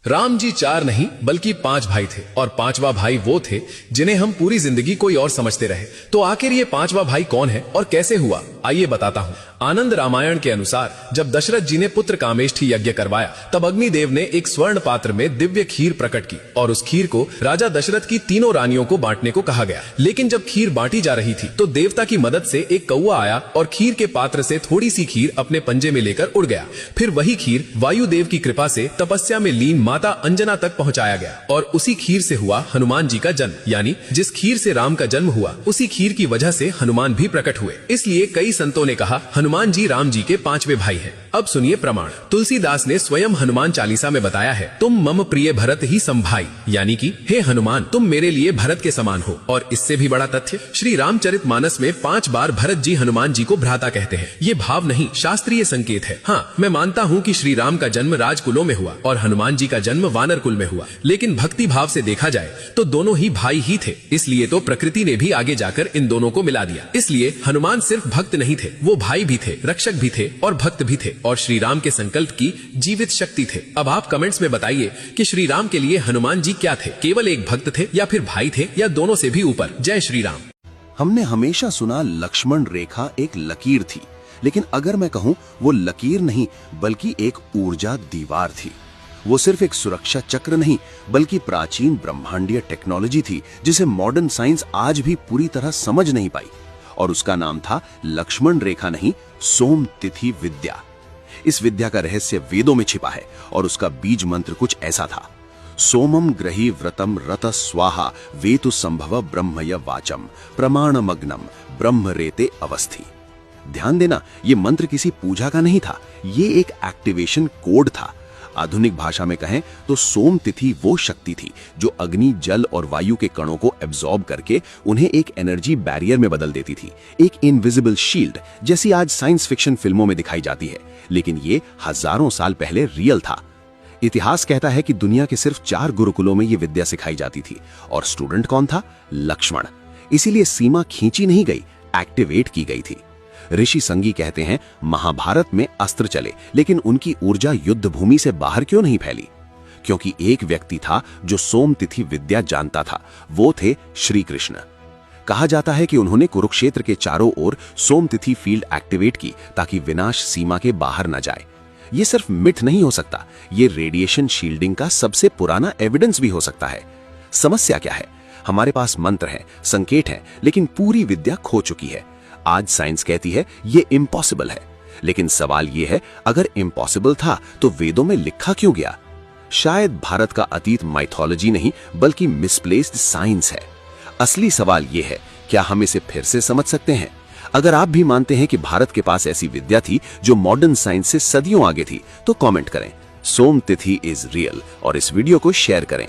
राम जी 4 नहीं बल्कि 5 भाई थे और 5वां भाई वो थे जिन्हें हम पूरी जिंदगी कोई और समझते रहे। तो आखिर ये 5वां भाई कौन है और कैसे हुआ, आइए बताता हूँ। आनंद रामायण के अनुसार जब दशरथ जी ने पुत्र कामेष्ठी यज्ञ करवाया तब अग्निदेव ने एक स्वर्ण पात्र में दिव्य खीर प्रकट की और उस खीर को राजा दशरथ की तीनों रानियों को बांटने को कहा गया। लेकिन जब खीर बांटी जा रही थी तो देवता की मदद से एक कौवा आया और खीर के पात्र से थोड़ी सी खीर अपने पंजे में लेकर उड़ गया। फिर वही खीर वायुदेव की कृपा से तपस्या में लीन माता अंजना तक पहुंचाया गया और उसी खीर से हुआ हनुमान जी का जन्म। यानी जिस खीर से राम का जन्म हुआ उसी खीर की वजह से हनुमान भी प्रकट हुए। इसलिए कई संतों ने कहा हनुमान जी राम जी के 5वें भाई हैं। अब सुनिए प्रमाण। तुलसीदास ने स्वयं हनुमान चालीसा में बताया है, तुम मम प्रिय भरत ही संभाई, यानी कि हे हनुमान तुम मेरे लिए भरत के समान हो। और इससे भी बड़ा तथ्य श्री रामचरितमानस में 5 बार भरत जी हनुमान जी को भ्राता कहते हैं। ये भाव नहीं शास्त्रीय संकेत है। हाँ, मैं मानता हूँ कि श्री राम का जन्म राजकुलों में हुआ और हनुमान जी का जन्म वानर कुल में हुआ, लेकिन भक्ति भाव से देखा जाए तो दोनों ही भाई ही थे। इसलिए तो प्रकृति ने भी आगे जाकर इन दोनों को मिला दिया। इसलिए हनुमान सिर्फ भक्त नहीं थे, वो भाई भी थे, रक्षक भी थे और भक्त भी थे और श्री राम के संकल्प की जीवित शक्ति थे। अब आप कमेंट्स में बताइए कि श्री राम के लिए हनुमान जी क्या थे, केवल एक भक्त थे या फिर भाई थे या दोनों से भी ऊपर। जय श्री राम। हमने हमेशा सुना लक्ष्मण रेखा एक लकीर थी, लेकिन अगर मैं कहूं वो लकीर नहीं बल्कि एक ऊर्जा दीवार थी। वो सिर्फ एक सुरक्षा चक्र नहीं बल्कि प्राचीन ब्रह्मांडीय टेक्नोलॉजी थी जिसे मॉडर्न साइंस आज भी पूरी तरह समझ नहीं पाई। और उसका नाम था लक्ष्मण रेखा नहीं, सोम तिथि विद्या। इस विद्या का रहस्य वेदों में छिपा है और उसका बीज मंत्र कुछ ऐसा था, सोमम ग्रही व्रतम रत स्वाहा वेतु संभव ब्रह्मय वाचम प्रमाणमग्नम ब्रह्म रेते अवस्थी। ध्यान देना, ये मंत्र किसी पूजा का नहीं था, ये एक एक्टिवेशन कोड था। आधुनिक भाषा में कहें तो सोम तिथि वो शक्ति थी जो अग्नि, जल और वायु के कणों को एब्जॉर्ब करके उन्हें एक एनर्जी बैरियर में बदल देती थी, एक इनविजिबल शील्ड जैसी आज साइंस फिक्शन फिल्मों में दिखाई जाती है। लेकिन ये हजारों साल पहले रियल था। इतिहास कहता है कि दुनिया के सिर्फ 4 गुरुकुलों में ये विद्या सिखाई जाती थी और स्टूडेंट कौन था? लक्ष्मण। इसीलिए सीमा खींची नहीं गई, एक्टिवेट की गई थी। ऋषि संगी कहते हैं महाभारत में अस्त्र चले लेकिन उनकी ऊर्जा युद्ध भूमि से बाहर क्यों नहीं फैली? क्योंकि एक व्यक्ति था जो सोम तिथि विद्या जानता था, वो थे श्री कृष्ण। कहा जाता है कि उन्होंने कुरुक्षेत्र के चारों ओर सोम तिथि फील्ड एक्टिवेट की ताकि विनाश सीमा के बाहर न जाए। ये सिर्फ मिथ नहीं हो सकता, ये रेडिएशन शील्डिंग का सबसे पुराना एविडेंस भी हो सकता है। समस्या क्या है? हमारे पास मंत्र है, संकेत है, लेकिन पूरी विद्या खो चुकी है। आज साइंस कहती है ये इम्पॉसिबल है, लेकिन सवाल ये है अगर इम्पॉसिबल था तो वेदों में लिखा क्यों गया? शायद भारत का अतीत माइथोलॉजी नहीं बल्कि मिसप्लेस्ड साइंस है। असली सवाल ये है, क्या हम इसे फिर से समझ सकते हैं? अगर आप भी मानते हैं कि भारत के पास ऐसी विद्या थी जो मॉडर्न साइंस से सदियों आगे थी तो कमेंट करें। सोम तिथि इज रियल और इस वीडियो को शेयर करें।